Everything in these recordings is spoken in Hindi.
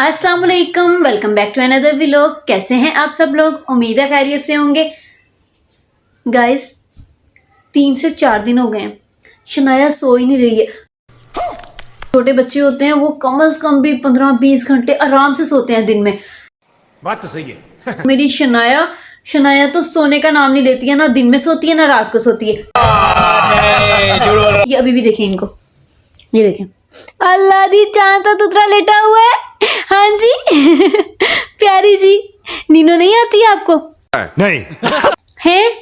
अस्सलाम वालेकुम, welcome back to another vlog. कैसे हैं आप सब लोग? उम्मीद है खैरियत से होंगे। गाइस 3 से 4 दिन हो गए हैं, शनाया सो ही नहीं रही है। छोटे बच्चे होते हैं वो कम से कम भी 15-20 घंटे आराम से सोते हैं दिन में। बात तो सही है। मेरी शनाया तो सोने का नाम नहीं लेती है, ना दिन में सोती है ना रात को सोती है। ये अभी भी देखें इनको, ये देखें, अल्लाह दी चांद तो तुतरा लेटा हुआ है। हाँ जी प्यारी जी, नीनो नहीं आती है आपको? नहीं है,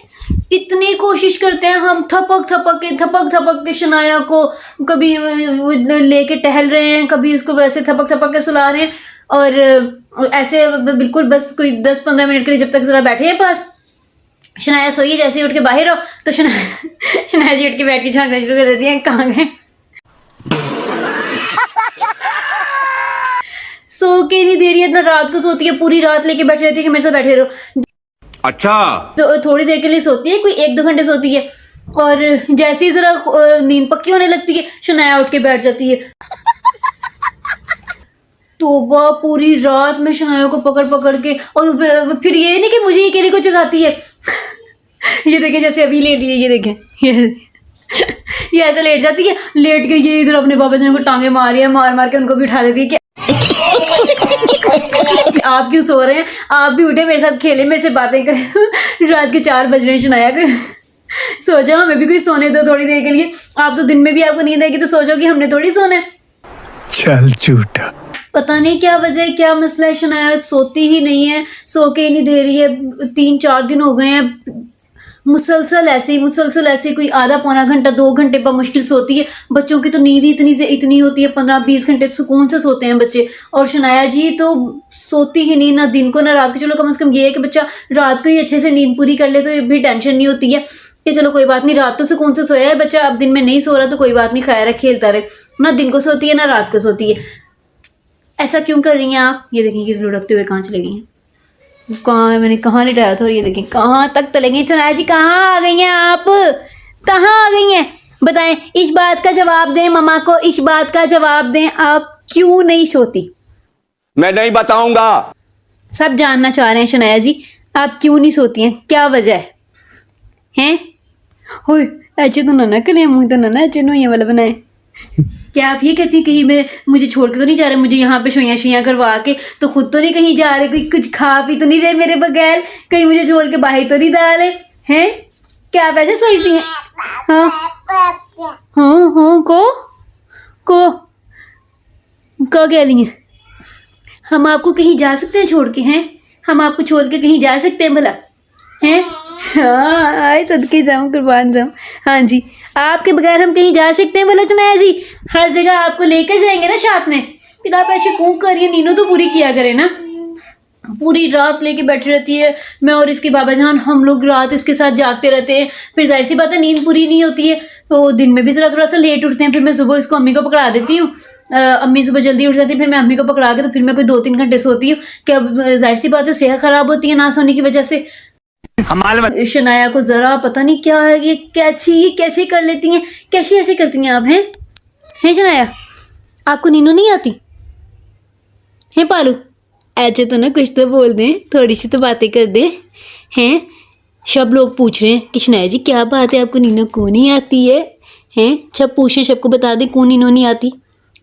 इतनी कोशिश करते हैं हम, थपक के शनाया को कभी लेके टहल रहे हैं, कभी उसको वैसे थपक के सुला रहे हैं, और ऐसे बिल्कुल बस कोई 10-15 मिनट के लिए जब तक जरा बैठे हैं पास। शनाया सोइए, जैसे ही उठ के बाहर हो तो शनाया जी उठ के बैठ के झांकना शुरू कर देती है, कहाँ गए। सो के नहीं दे रही है, इतना रात को सोती है, पूरी रात लेके बैठी रहती है कि मेरे साथ बैठे रहो। अच्छा, तो थोड़ी देर के लिए सोती है, कोई 1-2 घंटे सोती है, और जैसे ही जरा नींद पक्की होने लगती है शनाया उठ के बैठ जाती है। तौबा, पूरी रात में शनाया को पकड़ के, और फिर ये नहीं कि मुझे अकेले को जगाती है। ये देखें, जैसे अभी लेट लिए, ये देखें, ये ऐसे लेट जाती है, लेट के ये इधर अपने बाबा जी को टांगे मार रही है, मार के उनको भी उठा देती है कि आप क्यों सो रहे हैं, आप भी उठे, मेरे साथ खेले, मेरे से बातें करें। रात के 4 बज रहे हैं, शनाया को सोचा हमें भी कोई सोने दो थोड़ी देर के लिए। आप तो दिन में भी आपको नींद आएगी तो सोचो कि हमने थोड़ी सोना है। चल झूठा। पता नहीं क्या वजह है, क्या मसला है, शनाया सोती ही नहीं है, सो के ही नहीं दे रही है। 3-4 दिन हो गए हैं मुसलसल ऐसे कोई आधा पौना घंटा 2 घंटे पर मुश्किल सोती है। बच्चों की तो नींद ही इतनी होती है, 15-20 घंटे सुकून से सोते हैं बच्चे, और शनाया जी तो सोती ही नहीं, ना दिन को ना रात को। चलो कम से कम ये है कि बच्चा रात को ही अच्छे से नींद पूरी कर ले तो भी टेंशन नहीं होती है कि चलो कोई बात नहीं, रात तो सुकून से सोया है बच्चा, अब दिन में नहीं सो रहा तो कोई बात नहीं, खैर है, खेलता रहे। ना दिन को सोती है ना रात को सोती है। ऐसा क्यों कर रही हैं आप? ये देखें कि लुढ़कते हुए कहाँ चले गई हैं, कहाँ मैंने कहाँ लिटाया था, और ये देखें कहाँ तक चले गई। शनाया जी कहाँ आ गई हैं आप, कहाँ आ गई हैं? बताएं, इस बात का जवाब दें मम्मा को, इस बात का जवाब दें, आप क्यों नहीं सोती? मैं नहीं बताऊंगा। सब जानना चाह रहे हैं शनाया जी, आप क्यों नहीं सोती हैं, क्या वजह है? हैं? होए ऐसे तो ना करें, मुँह तो ना ऐसे नोइया वाला बनाए। क्या आप ये कहती हैं कहीं मैं मुझे छोड़ के तो नहीं जा रहे, मुझे यहाँ पे शोइयाँ करवा के तो खुद तो नहीं कहीं जा रहे, कोई कुछ खा पी तो नहीं रहे मेरे बगैर, कहीं मुझे छोड़ के बाहर तो नहीं डाले हैं? क्या आप ऐसे सोचती हैं? हाँ को कह रही हैं? हम आपको कहीं जा सकते हैं छोड़ के? हैं हम आपको छोड़ के कहीं जा सकते हैं भला? हैं? हाँ आए सदके जाऊँ, कुर्बान जाऊँ। हाँ जी, आपके बगैर हम कहीं जा सकते हैं भला शनाया जी? हर जगह आपको लेकर जाएंगे ना साथ में। फिर आप ऐसे क्यों कर रही है? नीनो तो पूरी किया करे ना, पूरी रात लेके बैठी रहती है। मैं और इसके बाबा जान, हम लोग रात इसके साथ जागते रहते हैं, फिर जाहिर सी बात है नींद पूरी नहीं होती है, तो दिन में भी जरा थोड़ा सा लेट उठते हैं। फिर मैं सुबह इसको अम्मी को पकड़ा देती हूँ, अम्मी सुबह जल्दी उठ जाती है, फिर मैं अम्मी को पकड़ा के तो फिर मैं कोई 2-3 घंटे सोती हूँ कि अब जाहिर सी बात है सेहत ख़राब होती है ना सोने की वजह से। शनाया को जरा पता नहीं क्या है, ये कैसे कर लेती हैं, कैसे ऐसे करती हैं आप? हैं शनाया, आपको नीनो नहीं आती हैं? पालू ऐसे तो ना कुछ तो बोल दें, थोड़ी सी तो बातें कर दें। हैं सब लोग पूछ रहे हैं कि शनाया जी क्या बात है, आपको नीनो क्यों नहीं आती है? हैं सब पूछ रहे, सबको बता दें क्यों नीनो नहीं आती,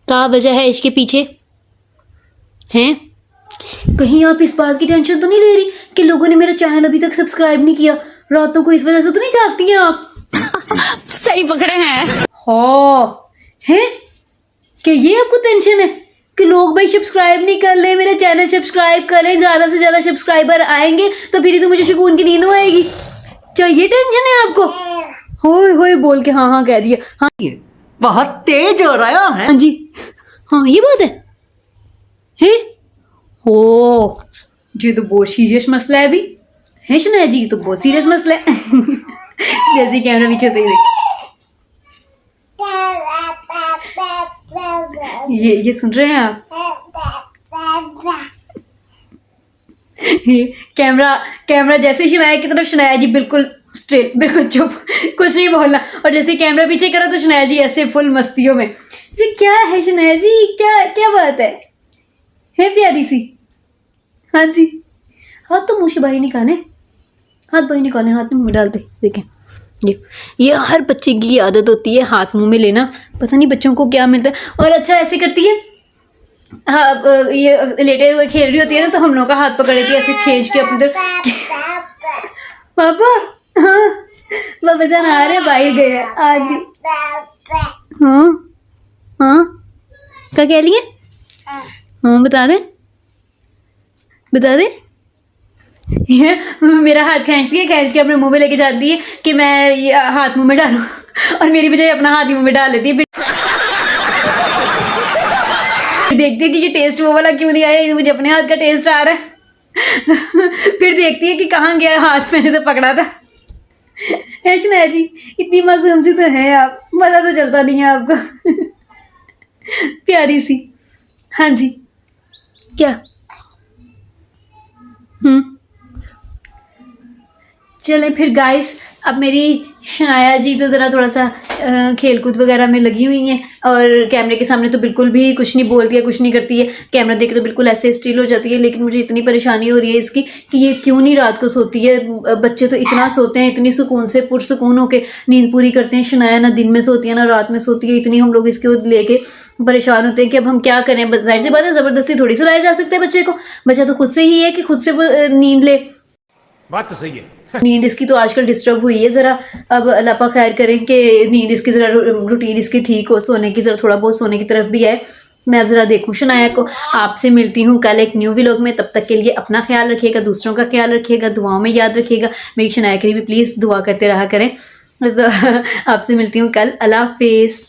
क्या वजह है इसके पीछे? हैं कहीं आप इस बात की टेंशन तो नहीं ले रही कि लोगों ने मेरा चैनल अभी तक सब्सक्राइब नहीं किया, रातों को इस वजह से तो नहीं जागती हैं आप? सही पकड़े हैं। हाँ हैं कि ये आपको टेंशन है कि लोग भाई सब्सक्राइब नहीं कर ले, मेरा चैनल सब्सक्राइब करें, ज़्यादा से ज़्यादा सब्सक्राइबर आएंगे तो फिर ही तो मुझे सुकून की नींद आएगी। क्या ये टेंशन है आपको? होए बोल के हाँ कह दिया। हाँ बहुत तेज हो रहा है। हाँ जी, हाँ ये बात है हो जी, तो बहुत सीरियस मसला है अभी, है शनाया जी, तो बहुत सीरियस मसला है। जैसे कैमरा पीछे होते ही ये सुन रहे हैं आप? कैमरा जैसे शनाया की तरफ, शनाया जी बिल्कुल स्ट्रेट, बिल्कुल चुप, कुछ नहीं बोलना, और जैसे कैमरा पीछे करा तो शनाया जी ऐसे फुल मस्तियों में। जी क्या है शनाया जी, क्या बात है? है प्यारी सी। हाँ जी, हाथ तो मुँह से बाहर निकाले, हाथ बाहर निकाले, हाथ में मुँह में डालते। देखें ये हर बच्चे की आदत होती है हाथ मुंह में लेना, पता नहीं बच्चों को क्या मिलता है। और अच्छा ऐसे करती है, हाँ ये लेटे हुए खेल रही होती है ना, तो हम लोग का हाथ पकड़ लेती है ऐसे खींच के अपनी तरफ। पापा, हाँ पापा जान आ रहे, बाहर गए हैं आगे। हाँ हाँ क्या कह रही है? हाँ बता दे, बता दे। ये मेरा हाथ खींचती है, खींच के अपने मुंह में लेके जाती है कि मैं ये हाथ मुंह में डालूं, और मेरी बजाय अपना हाथ ही मुंह में डाल लेती है। फिर देखती है कि ये टेस्ट वो वाला क्यों नहीं आया, ये मुझे अपने हाथ का टेस्ट आ रहा है। फिर देखती है कि कहाँ गया हाथ, मैंने तो पकड़ा था। ऐशना जी इतनी मासूम सी तो है आप, पता तो चलता नहीं है आपको। प्यारी सी। हाँ जी क्या? चलें फिर गाइस, अब मेरी शनाया जी तो ज़रा थोड़ा सा खेल कूद वगैरह में लगी हुई हैं, और कैमरे के सामने तो बिल्कुल भी कुछ नहीं बोलती है, कुछ नहीं करती है। कैमरा देख के तो बिल्कुल ऐसे स्टिल हो जाती है। लेकिन मुझे इतनी परेशानी हो रही है इसकी कि ये क्यों नहीं रात को सोती है। बच्चे तो इतना सोते हैं, इतनी सुकून से पुरसुकून होकर नींद पूरी करते हैं। शनाया ना दिन में सोती है ना रात में सोती है, इतनी हम लोग इसके लेके परेशान होते हैं कि अब हम क्या करें। जाहिर सी बात है, ज़बरदस्ती थोड़ी सा लाया जा सकता है बच्चे को, बच्चा तो खुद से ही है कि खुद से वो नींद ले। बात तो सही है। नींद इसकी तो आजकल डिस्टर्ब हुई है ज़रा। अब अल्लाह पाक खैर करें कि नींद इसकी ज़रा रूटीन इसकी ठीक हो, सोने की ज़रा थोड़ा बहुत सोने की तरफ भी है। मैं अब ज़रा देखूँ शनाया को। आपसे मिलती हूँ कल एक न्यू व्लॉग में। तब तक के लिए अपना ख्याल रखिएगा, दूसरों का ख्याल रखिएगा, दुआओं में याद रखिएगा। मेरी शनाया के लिए भी प्लीज़ दुआ करते रहा करें। तो आपसे मिलती हूँ कल। अल्लाह हाफिज़।